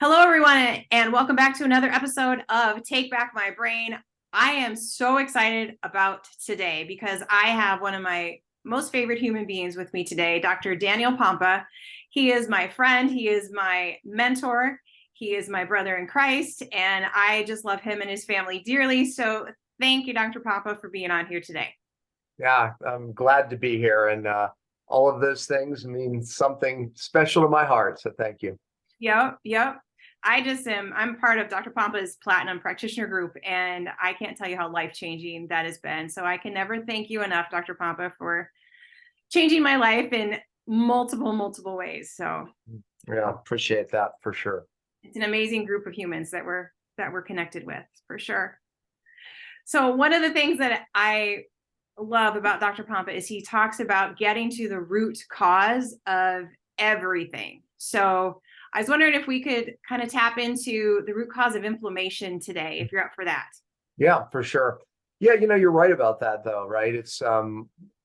Hello, everyone, and welcome back to another episode of Take Back My Brain. I am so excited about today because I have one of my most favorite human beings with me today, Dr. Daniel Pompa. He is my friend. He is my mentor. He is my brother in Christ, and I just love him and his family dearly. So thank you, Dr. Pompa, for being on here today. Yeah, I'm glad to be here. And all of those things mean something special to my heart. So thank you. Yep. I'm part of Dr. Pompa's Platinum Practitioner Group, and I can't tell you how life-changing that has been. So I can never thank you enough, Dr. Pompa, for changing my life in multiple ways. So Yeah, appreciate that for sure. it's an amazing group of humans that we're connected with, for sure. So one of the things that I love about Dr. Pompa is he talks about getting to the root cause of everything. So I was wondering if we could kind of tap into the root cause of inflammation today, if you're up for that. Yeah, for sure. Yeah, you're right about that though, right? It's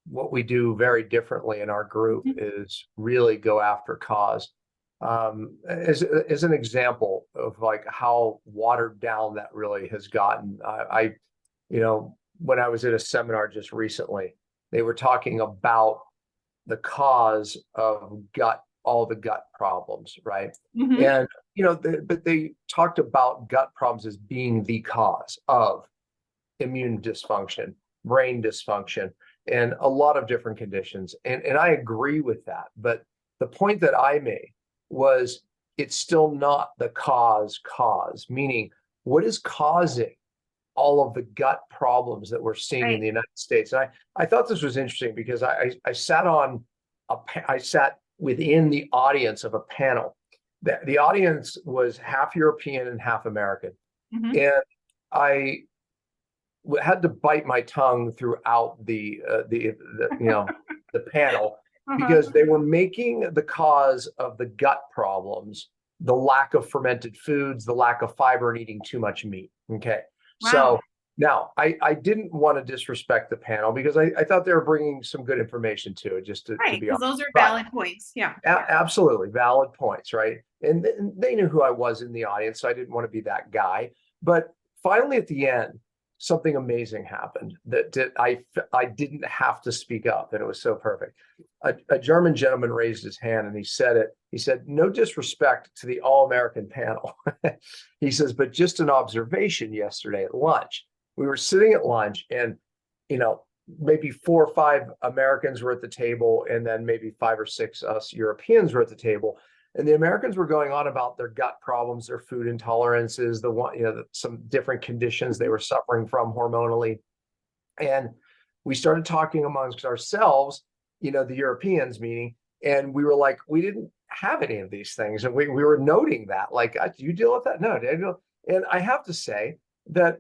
what we do very differently in our group is really go after cause. As an example of like how watered down that really has gotten. When I was at a seminar just recently, they were talking about the cause of all the gut problems, right? Mm-hmm. And but they talked about gut problems as being the cause of immune dysfunction, brain dysfunction, and a lot of different conditions. And I agree with that. But the point that I made was it's still not the cause, meaning what is causing all of the gut problems that we're seeing in Right. the United States. And I thought this was interesting because I sat within the audience of a panel. The audience was half European and half American. Mm-hmm. And I had to bite my tongue throughout the panel Uh-huh. because they were making the cause of the gut problems the lack of fermented foods, the lack of fiber, and eating too much meat. Okay, Wow. so now I didn't want to disrespect the panel because I thought they were bringing some good information to it, just to Right, be because honest. those are But valid points. Yeah. absolutely valid points, right? And they knew who I was in the audience, so I didn't want to be that guy. But finally, at the end, something amazing happened that I didn't have to speak up, and it was so perfect. A German gentleman raised his hand and he said it. He said, "No disrespect to the all-American panel." He says, "But just an observation yesterday at lunch. We were sitting at lunch, and you know." Maybe 4 or 5 Americans were at the table, and then maybe 5 or 6 us Europeans were at the table. And the Americans were going on about their gut problems, their food intolerances, some different conditions they were suffering from hormonally. And we started talking amongst ourselves, the Europeans meaning, and we were like, we didn't have any of these things. And we were noting that, like, do you deal with that? No, Daniel. And I have to say, that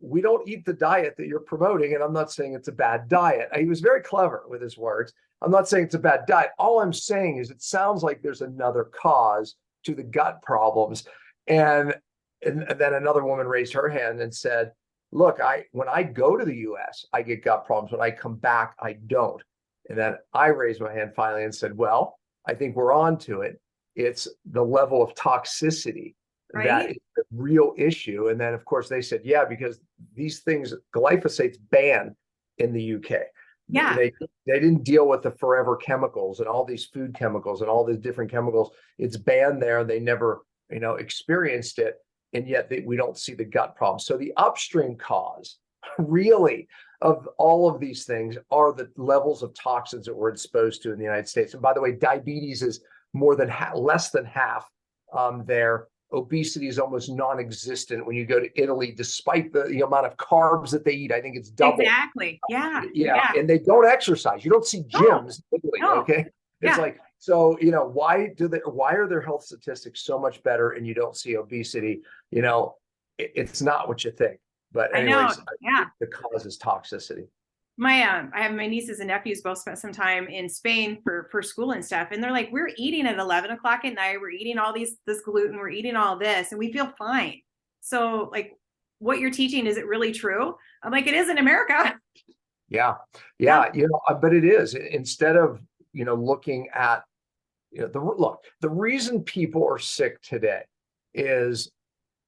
we don't eat the diet that you're promoting, and I'm not saying it's a bad diet. He was very clever with his words. I'm not saying it's a bad diet. All I'm saying is it sounds like there's another cause to the gut problems. And then another woman raised her hand and said, look, when I go to the US I get gut problems. When I come back I don't. And then I raised my hand finally and said, well, I think we're on to it. It's the level of toxicity that Right. is the real issue. And then, of course, they said, yeah, because these things, glyphosate's banned in the UK. Yeah. They didn't deal with the forever chemicals and all these food chemicals and all these different chemicals. It's banned there. They never, experienced it. And yet we don't see the gut problem. So the upstream cause, really, of all of these things are the levels of toxins that we're exposed to in the United States. And by the way, diabetes is less than half there. Obesity is almost non-existent when you go to Italy, despite the amount of carbs that they eat. I think it's double. Exactly. Yeah. Yeah, Yeah. and they don't exercise. You don't see No. gyms in Italy, No. okay? It's Yeah. like, so, why are their health statistics so much better and you don't see obesity? It's not what you think. But I know. anyways, Yeah. the cause is toxicity. I have my nieces and nephews both spent some time in Spain for school and stuff, and they're like, we're eating at 11 o'clock at night. We're eating all this gluten. We're eating all this, and we feel fine. So, like, what you're teaching, is it really true? I'm like, it is in America. Yeah, Yeah. yeah, but it is. Instead of looking at the reason people are sick today is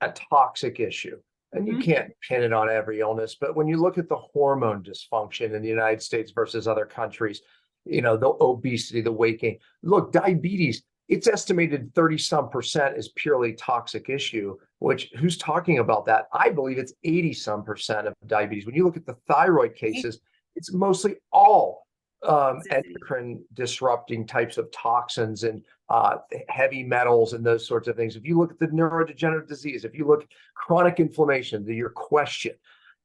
a toxic issue. And you can't pin it on every illness, but when you look at the hormone dysfunction in the United States versus other countries, the obesity, the weight gain, look, diabetes, it's estimated 30 some percent is purely toxic issue, which who's talking about that? I believe it's 80 some percent of diabetes. When you look at the thyroid cases, it's mostly all endocrine disrupting types of toxins and heavy metals and those sorts of things. If you look at the neurodegenerative disease, if you look at chronic inflammation, your question,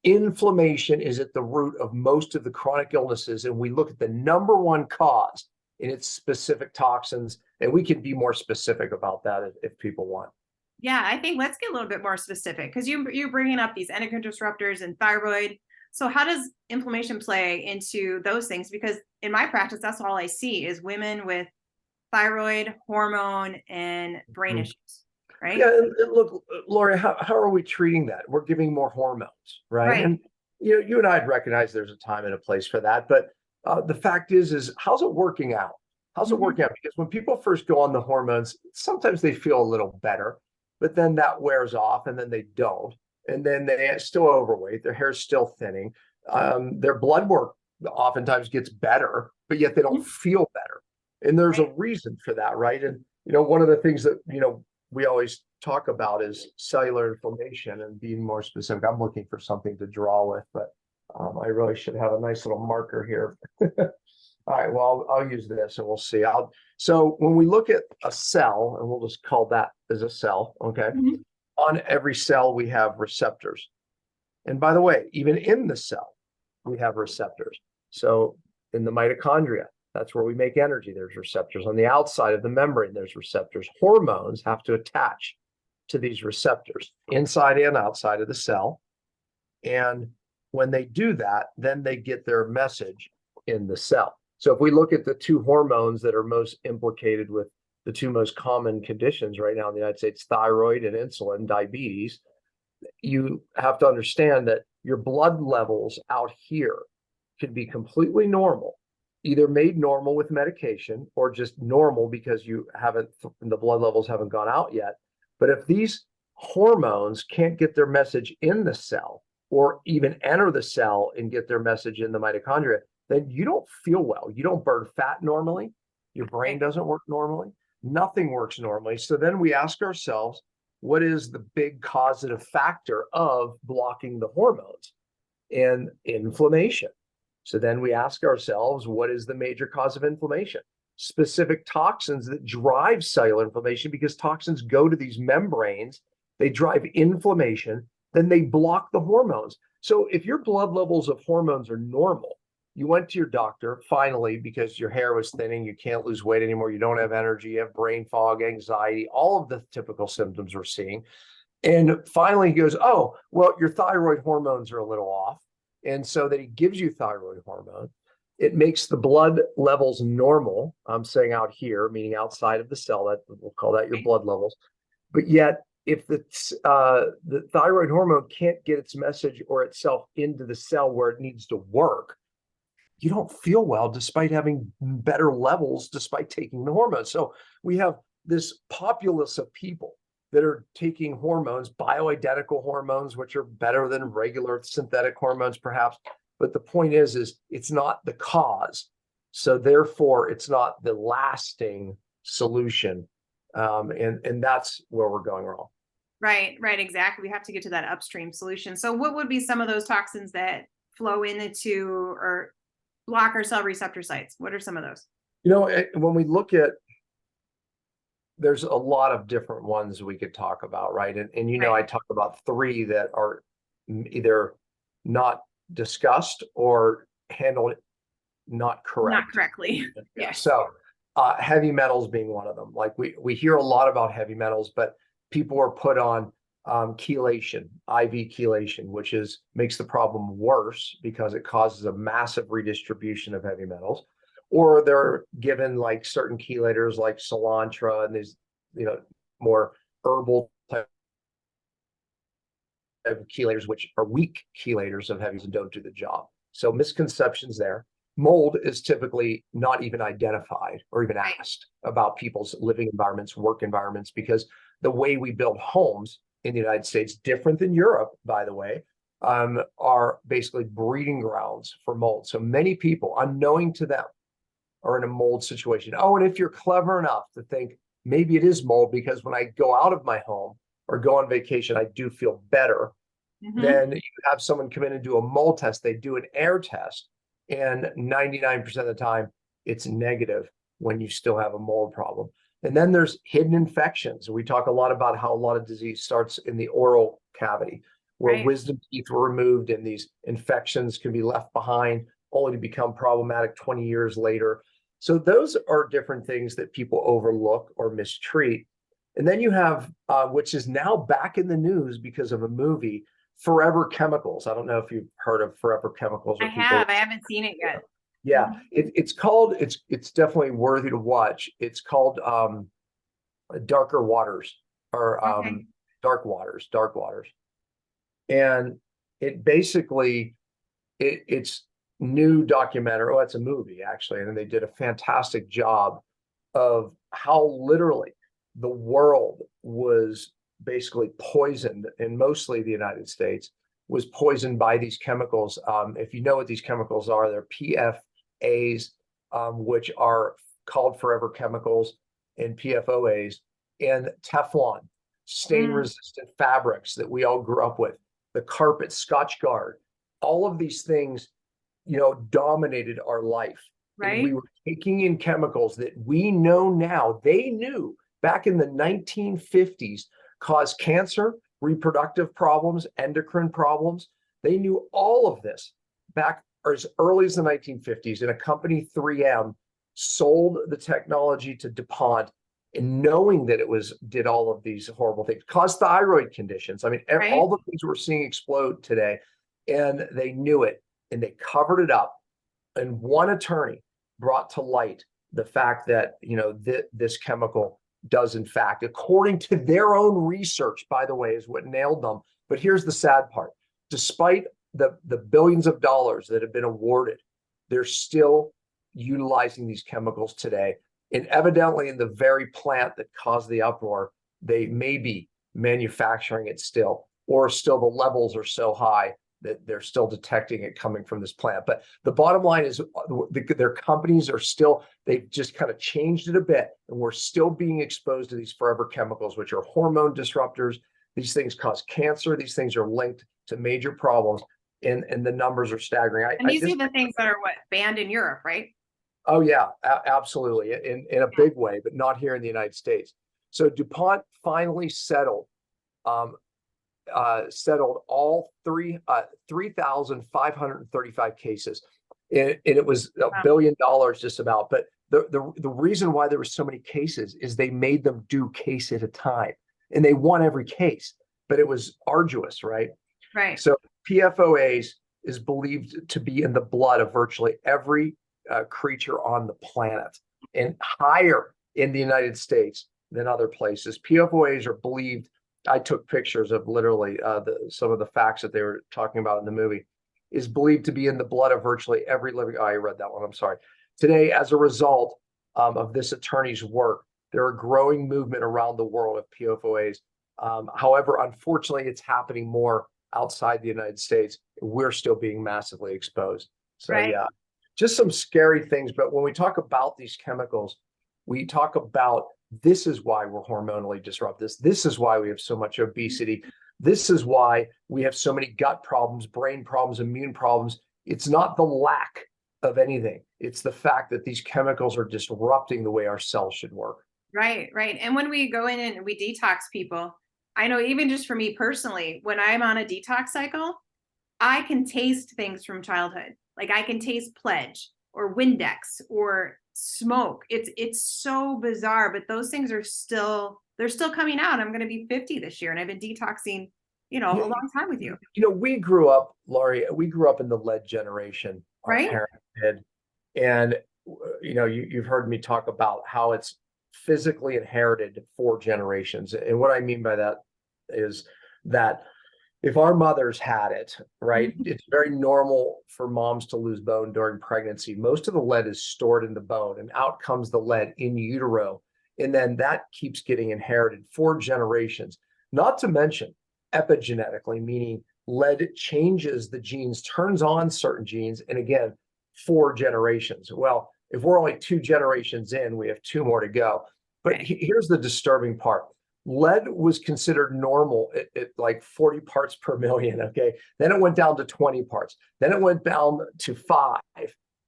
inflammation is at the root of most of the chronic illnesses. And we look at the number one cause in its specific toxins, and we can be more specific about that if people want. Yeah, I think let's get a little bit more specific because you're bringing up these endocrine disruptors and thyroid. So how does inflammation play into those things? Because in my practice, that's all I see is women with thyroid, hormone, and brain issues, right? Yeah, and look, Laurie, how are we treating that? We're giving more hormones, right? And you and I'd recognize there's a time and a place for that, but the fact is how's it working out? How's it working out? Because when people first go on the hormones, sometimes they feel a little better, but then that wears off and then they don't. And then they're still overweight, their hair's still thinning, their blood work oftentimes gets better, but yet they don't feel better. And there's a reason for that, right? And, one of the things that, we always talk about is cellular inflammation and being more specific. I'm looking for something to draw with, but I really should have a nice little marker here. All right, well, I'll use this and we'll see. So when we look at a cell, and we'll just call that as a cell, okay? On every cell, we have receptors. And by the way, even in the cell, we have receptors. So in the mitochondria, that's where we make energy. There's receptors. On the outside of the membrane, there's receptors. Hormones have to attach to these receptors inside and outside of the cell. And when they do that, then they get their message in the cell. So if we look at the two hormones that are most implicated with the two most common conditions right now in the United States, thyroid and insulin, diabetes, you have to understand that your blood levels out here could be completely normal, either made normal with medication or just normal because the blood levels haven't gone out yet. But if these hormones can't get their message in the cell or even enter the cell and get their message in the mitochondria, then you don't feel well. You don't burn fat normally. Your brain doesn't work normally. Nothing works normally. So then we ask ourselves, what is the big causative factor of blocking the hormones? And inflammation. So then we ask ourselves, what is the major cause of inflammation? Specific toxins that drive cellular inflammation, because toxins go to these membranes, they drive inflammation, then they block the hormones. So if your blood levels of hormones are normal, you went to your doctor finally because your hair was thinning, you can't lose weight anymore, you don't have energy, you have brain fog, anxiety, all of the typical symptoms we're seeing. And finally he goes, oh, well, your thyroid hormones are a little off. And so that he gives you thyroid hormone. It makes the blood levels normal. I'm saying out here, meaning outside of the cell, that we'll call that your blood levels. But yet, if the thyroid hormone can't get its message or itself into the cell where it needs to work, you don't feel well despite having better levels, despite taking the hormones. So we have this populace of people that are taking hormones, bioidentical hormones, which are better than regular synthetic hormones, perhaps. But the point is it's not the cause. So therefore, it's not the lasting solution. And that's where we're going wrong. Right, exactly. We have to get to that upstream solution. So what would be some of those toxins that flow into or block our cell receptor sites? What are some of those? When we look at, there's a lot of different ones we could talk about, right? And I talk about three that are either not discussed or handled not correctly. Yeah. So heavy metals being one of them. Like we hear a lot about heavy metals, but people are put on chelation, IV chelation, which makes the problem worse because it causes a massive redistribution of heavy metals. Or they're given like certain chelators like cilantro and these, more herbal type of chelators, which are weak chelators of heavies and don't do the job. So misconceptions there. Mold is typically not even identified or even Right. asked about people's living environments, work environments, because the way we build homes in the United States, different than Europe, by the way, are basically breeding grounds for mold. So many people, unknowing to them, are in a mold situation. Oh, and if you're clever enough to think maybe it is mold because when I go out of my home or go on vacation, I do feel better, Hmm. then you have someone come in and do a mold test. They do an air test, and 99% of the time, it's negative when you still have a mold problem. And then there's hidden infections. We talk a lot about how a lot of disease starts in the oral cavity, where Right. wisdom teeth were removed and these infections can be left behind only to become problematic 20 years later. So those are different things that people overlook or mistreat. And then you have, which is now back in the news because of a movie, forever chemicals. I don't know if you've heard of forever chemicals I or people. have. I haven't seen it yet. Yeah, Mhm. it's called, it's definitely worthy to watch. It's called Darker Waters or Okay. Dark Waters. And it basically it's new documentary. Oh, it's a movie actually, and they did a fantastic job of how literally the world was basically poisoned, and mostly the United States was poisoned by these chemicals. If you know what these chemicals are, they're PFAs, which are called forever chemicals, and PFOAs, and Teflon, stain Mm, resistant fabrics that we all grew up with, the carpet, Scotch Guard, all of these things, dominated our life. And we right. were taking in chemicals that we know now, they knew back in the 1950s caused cancer, reproductive problems, endocrine problems. They knew all of this back as early as the 1950s. And a company, 3M, sold the technology to DuPont, and knowing that it was did all of these horrible things, caused thyroid conditions. I mean, Right. all the things we're seeing explode today, and they knew it and they covered it up. And one attorney brought to light the fact that this chemical does in fact, according to their own research, by the way, is what nailed them. But here's the sad part: despite the billions of dollars that have been awarded, they're still utilizing these chemicals today. And evidently, in the very plant that caused the uproar, they may be manufacturing it still, or still the levels are so high that they're still detecting it coming from this plant. But the bottom line is their companies are still, they've just kind of changed it a bit, and we're still being exposed to these forever chemicals, which are hormone disruptors. These things cause cancer. These things are linked to major problems, and the numbers are staggering. And I these are just the things that are what banned in Europe, right? Oh yeah, absolutely, in a big way, but not here in the United States. So DuPont finally um, settled all 3,535 cases, and it was $1 Wow. billion just about. But the reason why there were so many cases is they made them do case at a time, and they won every case, but it was arduous, right? Right. So PFOAs is believed to be in the blood of virtually every creature on the planet, and higher in the United States than other places. PFOAs are believed. I took pictures of literally some of the facts that they were talking about in the movie. Is believed to be in the blood of virtually every living. Oh, I read that one. I'm sorry. Today, as a result of this attorney's work, there are growing movement around the world of PFOAs. However, unfortunately, it's happening more outside the United States. We're still being massively exposed. So Right. yeah, just some scary things. But when we talk about these chemicals, we talk about this is why we're hormonally disrupted. This is why we have so much obesity. This is why we have so many gut problems, brain problems, immune problems. It's not the lack of anything. It's the fact that these chemicals are disrupting the way our cells should work. Right. Right. And when we go in and we detox people, I know even just for me personally, when I'm on a detox cycle, I can taste things from childhood. Like I can taste pledge or Windex or smoke. It's so bizarre, but those things are still they're still coming out. I'm going to be 50 this year and I've been detoxing, a You, long time with you. we grew up, Laurie, we grew up in the lead generation. Our Right? parents did. And, you've heard me talk about how it's physically inherited for generations. And what I mean by that is that if our mothers had it, right, Mhm. it's very normal for moms to lose bone during pregnancy. Most of the lead is stored in the bone, and out comes the lead in utero. And then that keeps getting inherited for generations, not to mention epigenetically, meaning lead changes the genes, turns on certain genes, and again, 4 generations. Well, if we're only 2 generations in, we have 2 more to go. But Right. here's the disturbing part. Lead was considered normal at like 40 parts per million. Okay. Then it went down to 20 parts. Then it went down to 5.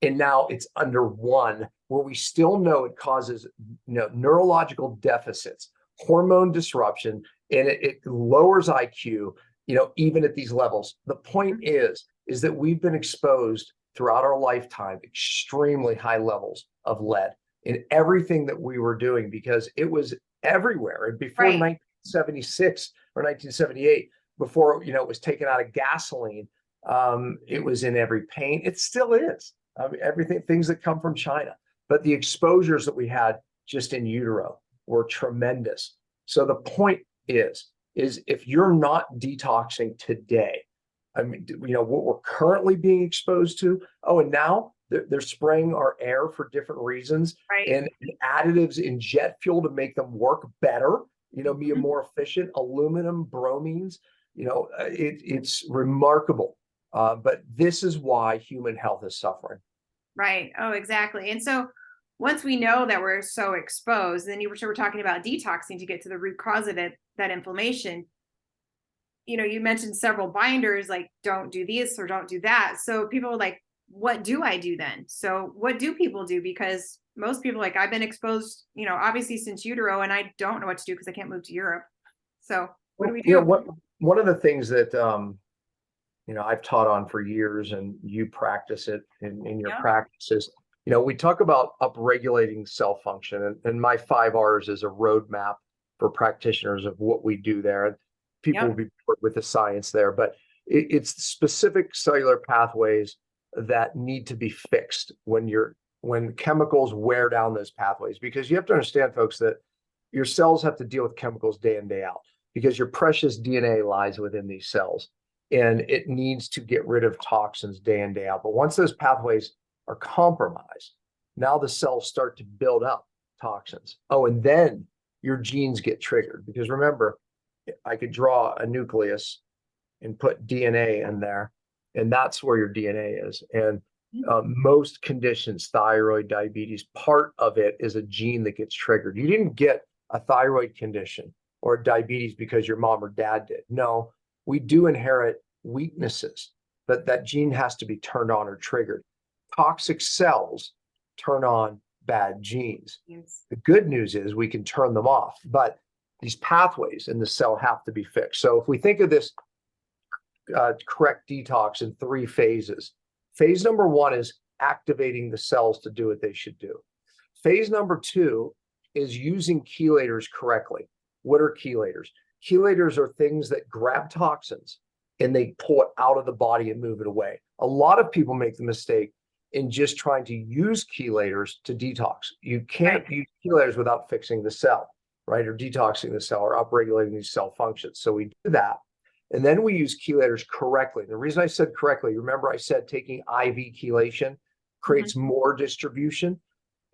And now it's under 1, where we still know it causes neurological deficits, hormone disruption, and it lowers IQ, even at these levels. The point is that we've been exposed throughout our lifetime extremely high levels of lead in everything that we were doing, because it was everywhere. And before Right. 1976 or 1978, before it was taken out of gasoline, it was in every paint. It still is. I mean, everything, things that come from China. But the exposures that we had just in utero were tremendous. So the point is if you're not detoxing today, I mean, what we're currently being exposed to. Oh, and now they're spraying our air for different reasons, Right. and additives in jet fuel to make them work better, be Mhm. more efficient, aluminum, bromines, it's remarkable. But this is why human health is suffering. Right. Oh, exactly. And so once we know that we're so exposed, then we're talking about detoxing to get to the root cause of it, that inflammation. You mentioned several binders, like don't do this or don't do that. So people are like, what do I do then? So what do people do? Because most people, like, I've been exposed, obviously since utero, and I don't know what to do because I can't move to Europe. So what do Well, we do? one of the things that I've taught on for years, and you practice it in your Yeah. practices. We talk about upregulating cell function, and my 5 R's is a roadmap for practitioners of what we do there. People will Yep. be bored with the science there, but it's specific cellular pathways that need to be fixed when chemicals wear down those pathways. Because you have to understand, folks, that your cells have to deal with chemicals day in, day out, because your precious DNA lies within these cells, and it needs to get rid of toxins day in, day out. But once those pathways are compromised, now the cells start to build up toxins. Oh, and then your genes get triggered, because remember, I could draw a nucleus and put DNA in there, and that's where your DNA is. And most conditions, thyroid, diabetes, part of it is a gene that gets triggered. You didn't get a thyroid condition or diabetes because your mom or dad did. No, we do inherit weaknesses, but that gene has to be turned on or triggered. Toxic cells turn on bad genes. Yes. The good news is we can turn them off, but these pathways in the cell have to be fixed. So if we think of this correct detox in 3 phases, phase number 1 is activating the cells to do what they should do. Phase number 2 is using chelators correctly. What are chelators? Chelators are things that grab toxins and they pull it out of the body and move it away. A lot of people make the mistake in just trying to use chelators to detox. You can't Right. use chelators without fixing the cell, right? Or detoxing the cell or upregulating these cell functions. So we do that. And then we use chelators correctly. The reason I said correctly, remember I said taking IV chelation Mhm. creates more distribution.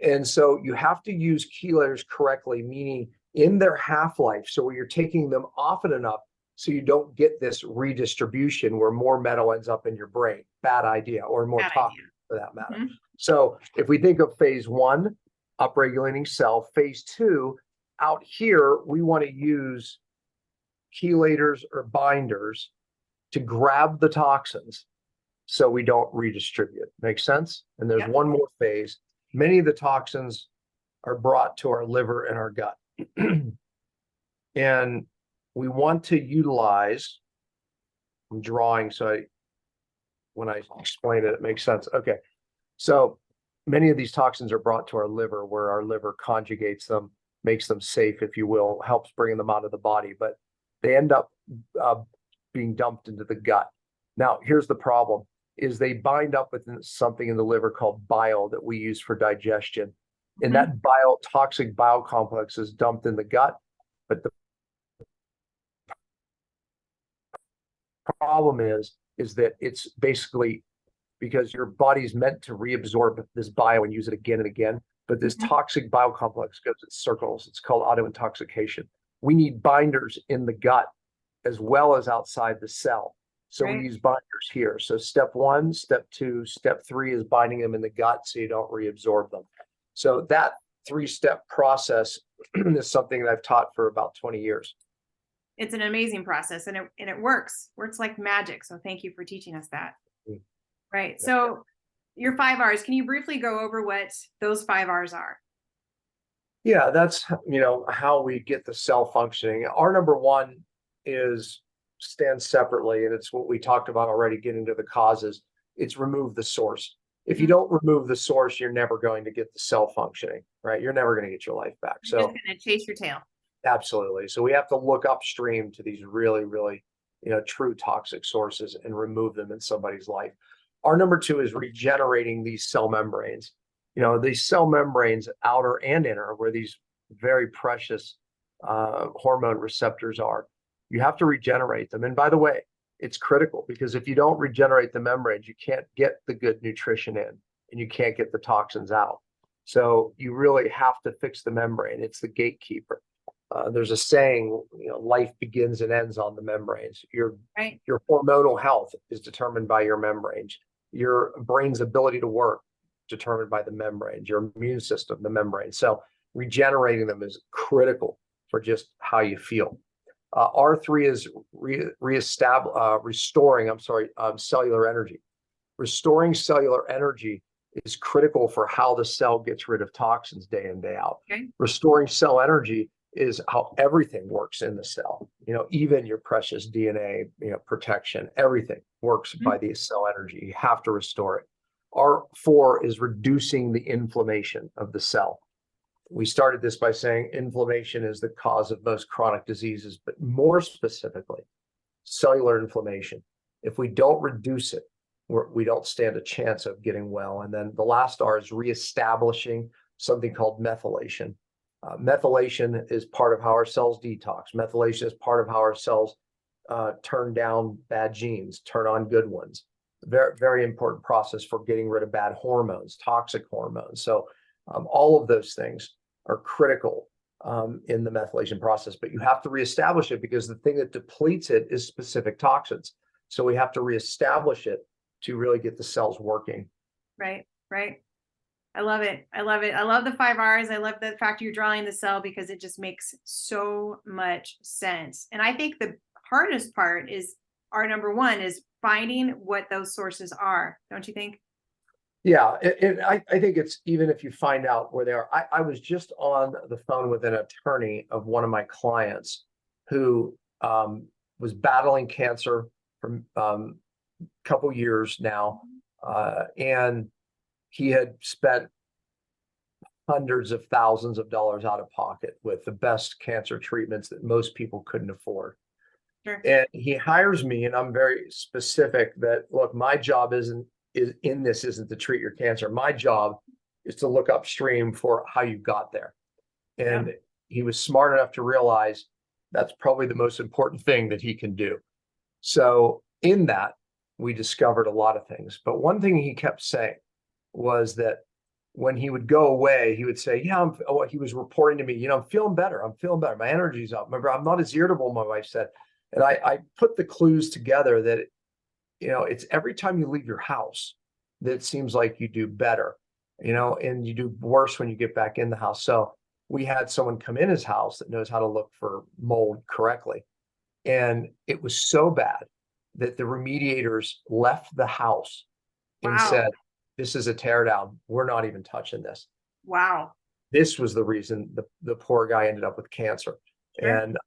And so you have to use chelators correctly, meaning in their half-life. So you're taking them often enough so you don't get this redistribution where more metal ends up in your brain. Bad idea, or more Bad toxic idea. for that matter. Mhm. So if we think of phase 1, upregulating cell, phase 2, out here, we want to use chelators or binders to grab the toxins so we don't redistribute. Make sense? And there's Yep. one more phase. Many of the toxins are brought to our liver and our gut. And we want to utilize, I'm drawing so when I explain it, it makes sense. Okay. So many of these toxins are brought to our liver, where our liver conjugates them, makes them safe, if you will, helps bringing them out of the body, but they end up uh, being dumped into the gut. Now, here's the problem is they bind up with something in the liver called bile that we use for digestion. And Mhm. that toxic bile complex is dumped in the gut, but the problem is that it's basically because your body's meant to reabsorb this bio and use it again and again. But this toxic biocomplex goes in circles. It's called autointoxication. We need binders in the gut as well as outside the cell. So we use binders here. So step 1, step 2, step 3 is binding them in the gut so you don't reabsorb them. So that 3-step process is something that I've taught for about 20 years. It's an amazing process, and it works. Works like magic. So thank you for teaching us that. Right. Yeah. So your 5 R's, can you briefly go over what those 5 R's are? Yeah, that's, how we get the cell functioning. R number 1 is stand separately, and it's what we talked about already, get into the causes. It's remove the source. If you don't remove the source, you're never going to get the cell functioning, right? You're never going to get your life back. You're just going to chase your tail. Absolutely. So we have to look upstream to these really, really, true toxic sources and remove them in somebody's life. R number 2 is regenerating these cell membranes. These cell membranes, outer and inner, where these very precious hormone receptors are. You have to regenerate them. And by the way, it's critical because if you don't regenerate the membranes, you can't get the good nutrition in and you can't get the toxins out. So you really have to fix the membrane. It's the gatekeeper. There's a saying, life begins and ends on the membranes. Your hormonal health is determined by your membranes. Your brain's ability to work determined by the membranes. Your immune system, the membrane. So regenerating them is critical for just how you feel. R3 is restoring cellular energy. Restoring cellular energy is critical for how the cell gets rid of toxins day in, day out. Restoring cell energy is how everything works in the cell. Even your precious DNA, protection, everything works by the cell energy. You have to restore it. R4 is reducing the inflammation of the cell. We started this by saying inflammation is the cause of most chronic diseases, but more specifically, cellular inflammation. If we don't reduce it, we don't stand a chance of getting well. And then the last R is reestablishing something called methylation. Methylation is part of how our cells detox. Methylation is part of how our cells turn down bad genes, turn on good ones. Very, very important process for getting rid of bad hormones, toxic hormones. So all of those things are critical in the methylation process, but you have to reestablish it because the thing that depletes it is specific toxins. So we have to reestablish it to really get the cells working. Right. I love it. I love the 5 R's. I love the fact you're drawing the cell because it just makes so much sense. And I think the hardest part is R number 1 is finding what those sources are. Don't you think? Yeah, and I think it's even if you find out where they are. I was just on the phone with an attorney of one of my clients who was battling cancer for a couple years now, and he had spent hundreds of thousands of dollars out of pocket with the best cancer treatments that most people couldn't afford. Sure. And he hires me, and I'm very specific that, look, my job isn't to treat your cancer. My job is to look upstream for how you got there. And he was smart enough to realize that's probably the most important thing that he can do. So in that, we discovered a lot of things. But one thing he kept saying was that when he would go away, he would say, he was reporting to me, I'm feeling better. My energy's up. Remember, I'm not as irritable, my wife said. And I put the clues together that, it's every time you leave your house that it seems like you do better, and you do worse when you get back in the house. So we had someone come in his house that knows how to look for mold correctly. And it was so bad that the remediators left the house and said, this is a teardown. We're not even touching this. Wow. This was the reason the poor guy ended up with cancer. Sure. And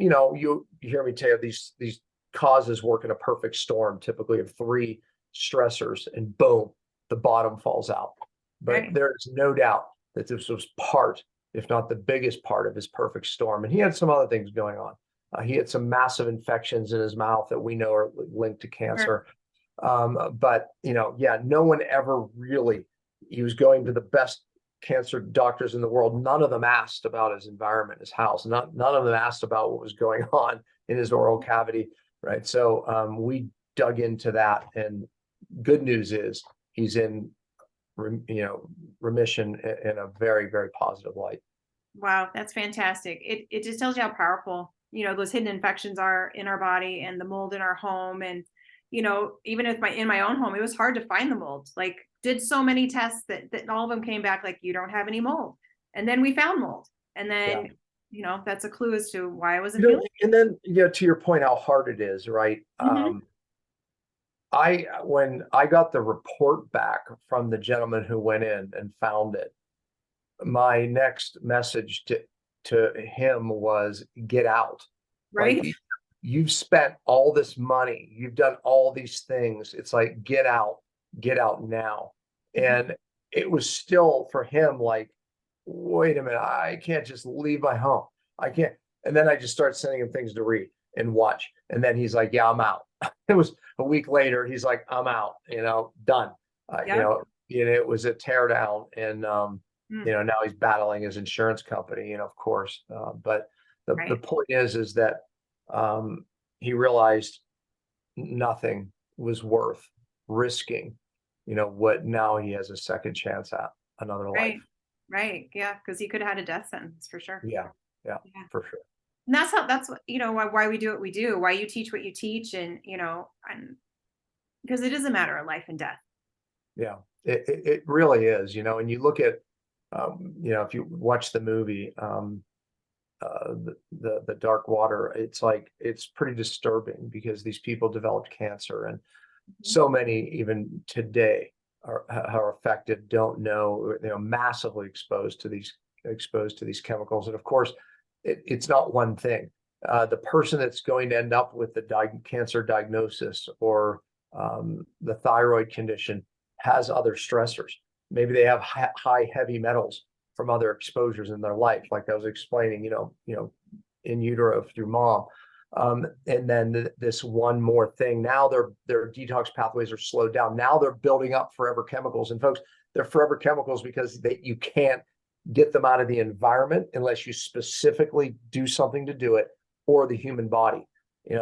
you hear me tell you these causes work in a perfect storm, typically of 3 stressors, and boom, the bottom falls out. But there is no doubt that this was part, if not the biggest part, of his perfect storm. And he had some other things going on. He had some massive infections in his mouth that we know are linked to cancer. Sure. But no one ever really, he was going to the best cancer doctors in the world. None of them asked about his environment, his house. None of them asked about what was going on in his oral cavity. right? So we dug into that, and good news is he's in remission in a very, very positive light. Wow, that's fantastic. It just tells you how powerful, those hidden infections are in our body and the mold in our home. And, even if in my own home, it was hard to find the mold. Like, did so many tests that all of them came back like, you don't have any mold. And then we found mold. And Yeah. then, that's a clue as to why I wasn't feeling And then, to your point, how hard it is, right? it. When I got the report back from the gentleman who went in and found it, my next message to him was, get out. Right. Like, you've spent all this money, you've done all these things. It's like, get out now. Mhm. And it was still for him like, wait a minute, I can't just leave my home. I can't. And then I just start sending him things to read and watch. And then he's like, yeah, I'm out. It was a week later. He's like, I'm out, done. Yeah. It was a teardown. And, Mm, now he's battling his insurance company, of course. But the right. point is that he realized nothing was worth risking, what now he has a second chance at another life. Right. Right. Yeah. Because he could have had a death sentence for sure. Yeah, yeah, Yeah. for sure. And that's what, why we do what we do, why you teach what you teach. And, and because it is a matter of life and death. Yeah, it really is, and you look at, if you watch the movie, the Dark Water, it's like, it's pretty disturbing because these people developed cancer, and Mhm. so many even today are affected, don't know, massively exposed to these chemicals. And of course, it's not one thing. The person that's going to end up with the cancer diagnosis, or the thyroid condition, has other stressors. Maybe they have high heavy metals from other exposures in their life, like I was explaining, in utero through mom. And then this one more thing. Now their detox pathways are slowed down. Now they're building up forever chemicals. And folks, they're forever chemicals because you can't get them out of the environment unless you specifically do something to do it, or the human body.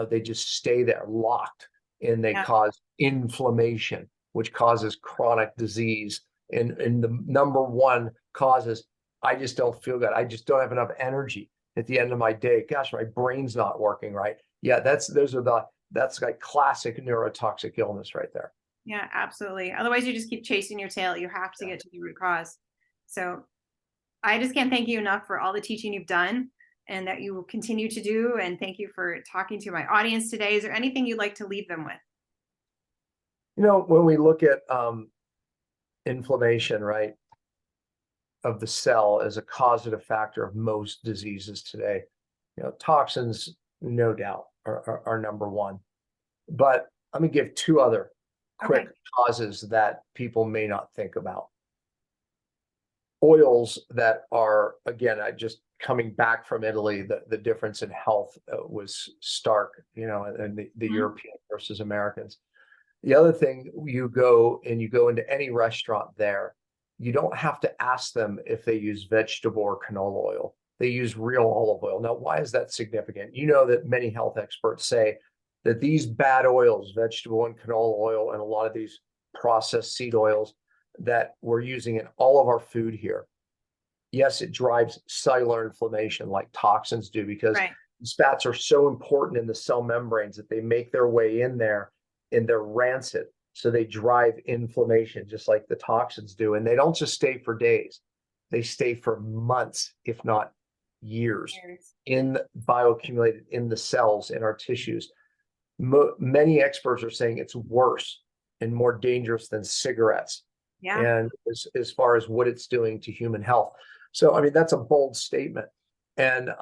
They just stay there locked, and they Yeah. cause inflammation, which causes chronic disease. And the number one cause is, I just don't feel good. I just don't have enough energy at the end of my day. Gosh, my brain's not working right. Yeah, that's like classic neurotoxic illness right there. Yeah, absolutely. Otherwise, you just keep chasing your tail. You have to Yeah. get to the root cause. So I just can't thank you enough for all the teaching you've done and that you will continue to do. And thank you for talking to my audience today. Is there anything you'd like to leave them with? When we look at inflammation, right, of the cell as a causative factor of most diseases today, toxins, no doubt, are number one. But let me give two other quick Okay. causes that people may not think about. Oils that are, again, I just coming back from Italy, the difference in health was stark, and the Mhm. European versus Americans. The other thing, you go into any restaurant there, you don't have to ask them if they use vegetable or canola oil. They use real olive oil. Now, why is that significant? You know that many health experts say that these bad oils, vegetable and canola oil, and a lot of these processed seed oils that we're using in all of our food here, yes, it drives cellular inflammation like toxins do, because Right. these fats are so important in the cell membranes that they make their way in there, and they're rancid. So they drive inflammation just like the toxins do. And they don't just stay for days, they stay for months, if not years, Cheers. in bioaccumulated in the cells in our tissues. Many experts are saying it's worse and more dangerous than cigarettes, Yeah. and as far as what it's doing to human health. So, I mean, that's a bold statement. And,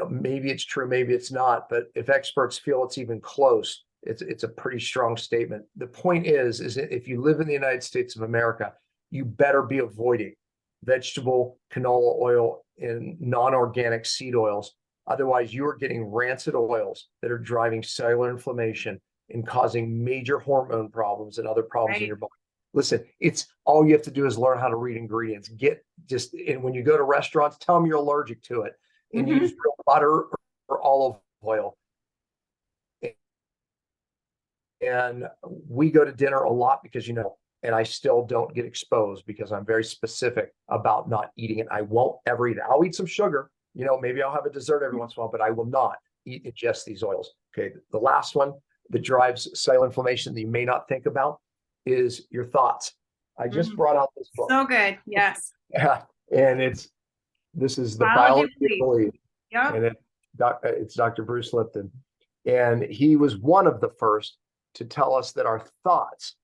maybe it's true, maybe it's not, but if experts feel it's even close, it's a pretty strong statement. The point is that if you live in the United States of America, you better be avoiding vegetable, canola oil, and non-organic seed oils. Otherwise, you are getting rancid oils that are driving cellular inflammation and causing major hormone problems and other problems in Right. your body. Listen, it's all you have to do is learn how to read ingredients. And when you go to restaurants, tell them you're allergic to it, and use Mhm. real butter or olive oil. And we go to dinner a lot because, and I still don't get exposed because I'm very specific about not eating it. I won't ever eat it. I'll eat some sugar, maybe I'll have a dessert every once in a while, but I will not ingest these oils. Okay. The last one that drives cellular inflammation that you may not think about is your thoughts. I just brought out this book. So good. Yes. Yeah. And this is The Biology Biology of Belief. Yep. And it's Dr. Bruce Lipton. And he was one of the first to tell us that our thoughts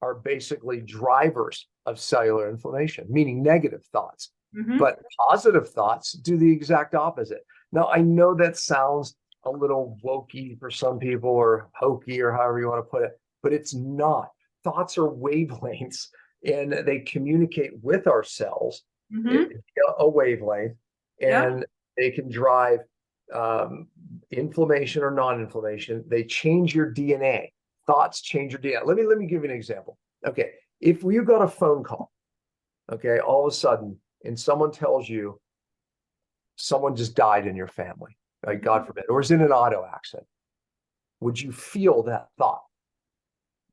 are basically drivers of cellular inflammation, meaning negative thoughts. But positive thoughts do the exact opposite. Now, I know that sounds a little wokey for some people or hokey or however you want to put it, but it's not. Thoughts are wavelengths and they communicate with our cells via a wavelength, and they can drive inflammation or non-inflammation. They change your DNA. Thoughts change your DNA. Let me give you an example. Okay, if you got a phone call, okay, all of a sudden, and someone tells you someone just died in your family, like God forbid, or is in an auto accident, would you feel that thought?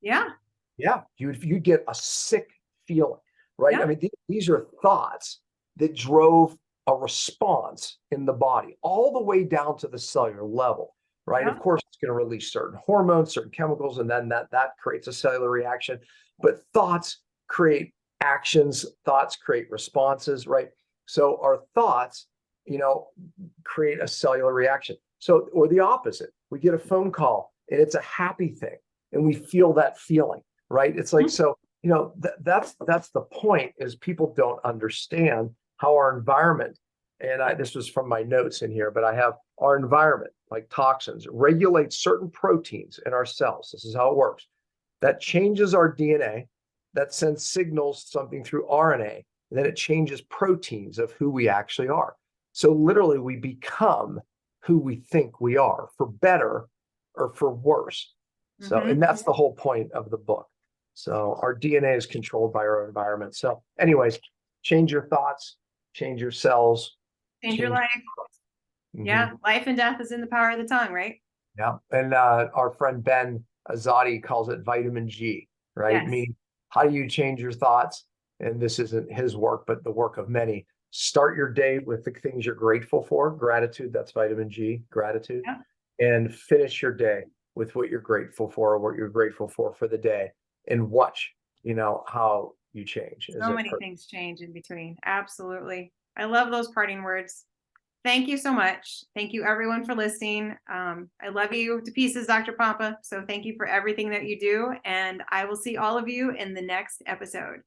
Yeah. Yeah, you'd get a sick feeling, right? Yeah. I mean, these are thoughts that drove a response in the body all the way down to the cellular level, right? Yeah. Of course, it's going to release certain hormones, certain chemicals, and then that creates a cellular reaction. But thoughts create actions, thoughts create responses, right? So our thoughts, create a cellular reaction. So, or the opposite, we get a phone call and it's a happy thing and we feel that feeling, right? It's like, so, that's the point, is people don't understand how our environment, and this was from my notes in here, but I have our environment, like toxins, regulates certain proteins in our cells. This is how it works. That changes our DNA, that sends signals, something through RNA, and then it changes proteins of who we actually are. So literally we become who we think we are, for better or for worse. So, and that's the whole point of the book. So our DNA is controlled by our environment. So anyways, change your thoughts, change your cells. Change your life. Yeah. Life and death is in the power of the tongue, right? Yeah. And our friend Ben Azadi calls it vitamin G, right? Yes. Meaning, how do you change your thoughts? And this isn't his work, but the work of many. Start your day with the things you're grateful for. Gratitude, that's vitamin G, gratitude. Yeah. And finish your day with what you're grateful for, what you're grateful for the day. And watch, how you change. So many things change in between. Absolutely. I love those parting words. Thank you so much. Thank you, everyone, for listening. I love you to pieces, Dr. Pompa. So thank you for everything that you do. And I will see all of you in the next episode.